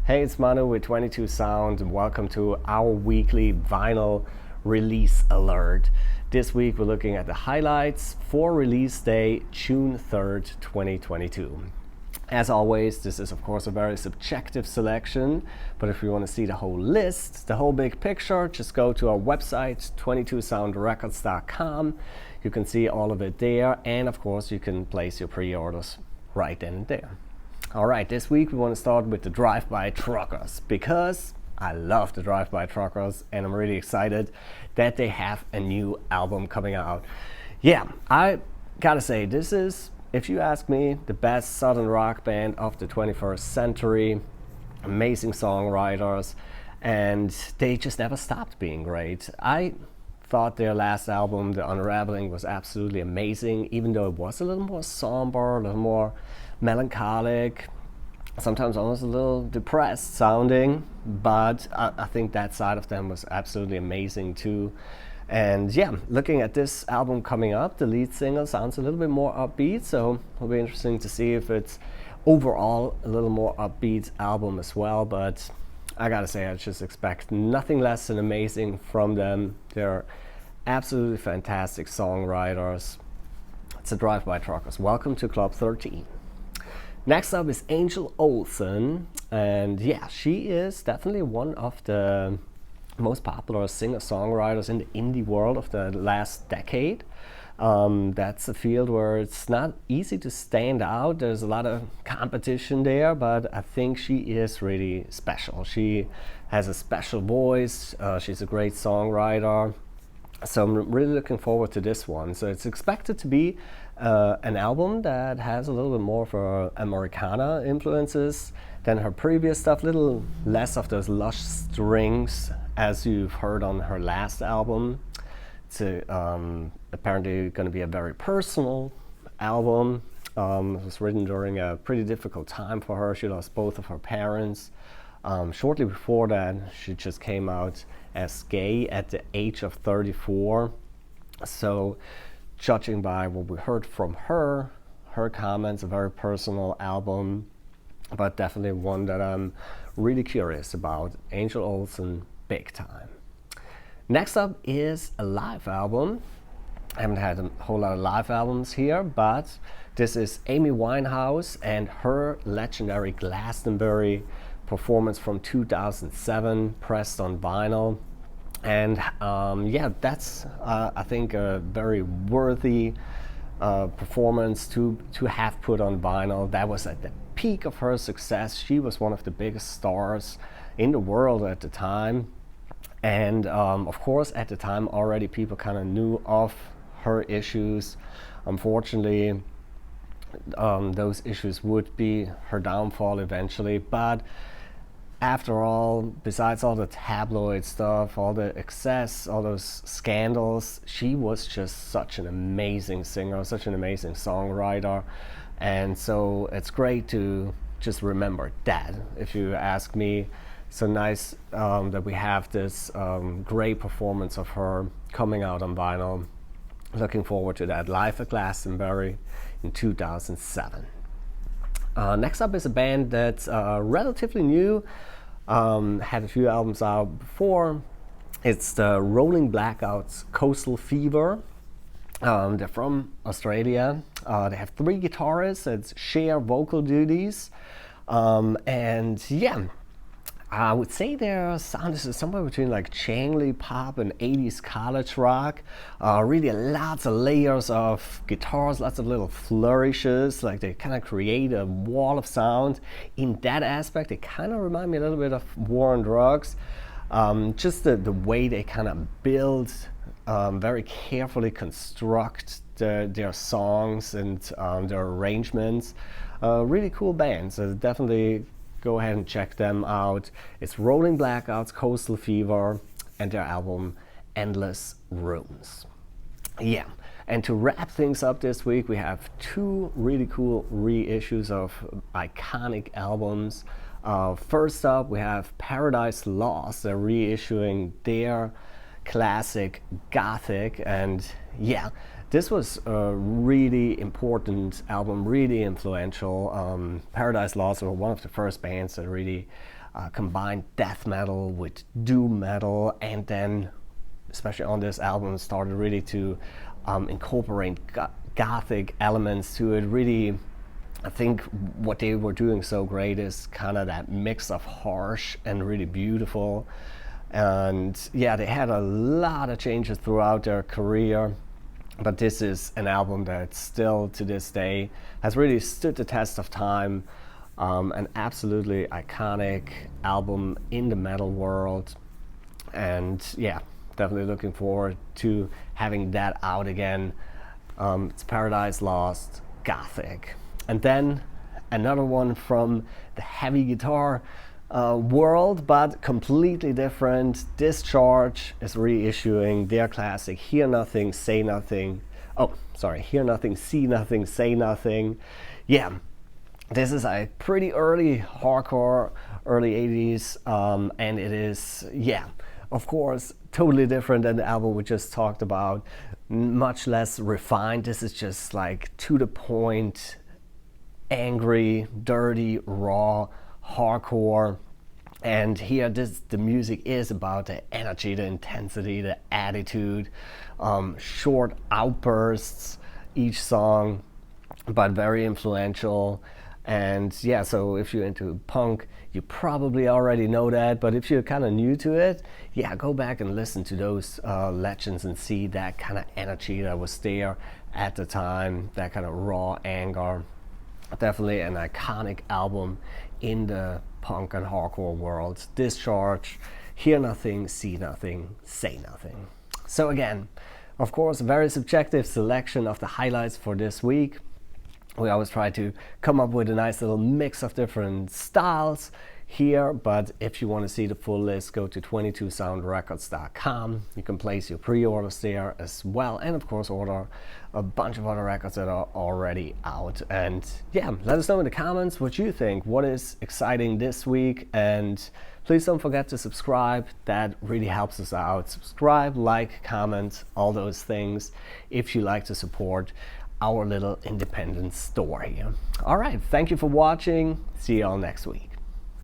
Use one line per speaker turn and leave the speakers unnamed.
Hey, it's Manu with 22 Sound, and welcome to our weekly vinyl release alert. This week we're looking at the highlights for release day, June 3rd, 2022. As always, this is of course a very subjective selection, but if you want to see the whole list, the whole big picture, just go to our website, 22soundrecords.com. You can see all of it there, and of course you can place your pre-orders right then and there. Alright, this week we want to start with the Drive-By Truckers, because I love the Drive-By Truckers and I'm really excited that they have a new album coming out. Yeah, I gotta say, this is, if you ask me, the best southern rock band of the 21st century. Amazing songwriters, and they just never stopped being great. I thought their last album, The Unraveling, was absolutely amazing, even though it was a little more somber, a little more melancholic, sometimes almost a little depressed sounding, but I think that side of them was absolutely amazing too. And yeah, looking at this album coming up, the lead single sounds a little bit more upbeat, so it'll be interesting to see if it's overall a little more upbeat album as well. But I gotta say, I just expect nothing less than amazing from them. They're absolutely fantastic songwriters. It's the Drive-By Truckers. Welcome to Club 13. Next up is Angel Olsen, and yeah, she is definitely one of the most popular singer-songwriters in the indie world of the last decade. That's a field where it's not easy to stand out. There's a lot of competition there, but I think she is really special. She has a special voice. She's a great songwriter. So I'm really looking forward to this one. So it's expected to be an album that has a little bit more of her Americana influences than her previous stuff, a little less of those lush strings as you've heard on her last album. It's apparently going to be a very personal album. It was written during a pretty difficult time for her. She lost both of her parents. Shortly before that, she just came out as gay at the age of 34. So, judging by what we heard from her comments, a very personal album, but definitely one that I'm really curious about. Angel Olsen, big time. Next up is a live album. I haven't had a whole lot of live albums here, but this is Amy Winehouse and her legendary Glastonbury performance from 2007, pressed on vinyl. And yeah, that's I think a very worthy performance to have put on vinyl. That was at the peak of her success. She was one of the biggest stars in the world at the time, and of course at the time already people kind of knew of her issues. Unfortunately, those issues would be her downfall eventually, but after all, besides all the tabloid stuff, all the excess, all those scandals, she was just such an amazing singer, such an amazing songwriter. And so it's great to just remember that, if you ask me. So nice that we have this great performance of her coming out on vinyl. Looking forward to that live at Glastonbury in 2007. Next up is a band that's relatively new, had a few albums out before. It's the Rolling Blackouts, Coastal Fever. They're from Australia. They have 3 guitarists that share vocal duties. And yeah, I would say their sound is somewhere between like jangly pop and 80s college rock. Really lots of layers of guitars, lots of little flourishes, like they kind of create a wall of sound. In that aspect, they kind of remind me a little bit of War on Drugs. Just the way they kind of build, very carefully construct their songs and their arrangements. Really cool band, so definitely go ahead and check them out. It's Rolling Blackouts, Coastal Fever, and their album Endless Rooms. Yeah, and to wrap things up this week, we have 2 really cool reissues of iconic albums. First up, we have Paradise Lost. They're reissuing their classic Gothic, and yeah, this was a really important album, really influential. Paradise Lost were one of the first bands that really combined death metal with doom metal, and then especially on this album started really to incorporate Gothic elements to it. Really, I think what they were doing so great is kind of that mix of harsh and really beautiful. And yeah, they had a lot of changes throughout their career, but this is an album that still to this day has really stood the test of time. An absolutely iconic album in the metal world, and yeah, definitely looking forward to having that out again. It's Paradise Lost, Gothic. And then another one from the heavy guitar world, but completely different. Discharge is reissuing their classic Hear Nothing, Say Nothing. Oh, sorry, Hear Nothing, See Nothing, Say Nothing. Yeah, this is a pretty early hardcore, early 80s, and it is, yeah, of course, totally different than the album we just talked about. Much less refined. This is just like to the point, angry, dirty, raw, hardcore. And here the music is about the energy, the intensity, the attitude, short outbursts each song, but very influential. And yeah, so if you're into punk, you probably already know that, but if you're kind of new to it, yeah, go back and listen to those legends and see that kind of energy that was there at the time, that kind of raw anger. Definitely an iconic album in the punk and hardcore world. Discharge, Hear Nothing, See Nothing, Say Nothing. So again, of course, a very subjective selection of the highlights for this week. We always try to come up with a nice little mix of different styles here, but if you want to see the full list, go to 22soundrecords.com. You can place your pre-orders there as well, and of course order a bunch of other records that are already out. And yeah, let us know in the comments what you think, what is exciting this week, and please don't forget to subscribe. That really helps us out. Subscribe, like, comment, all those things if you like to support our little independent store here. All right, thank you for watching. See you all next week.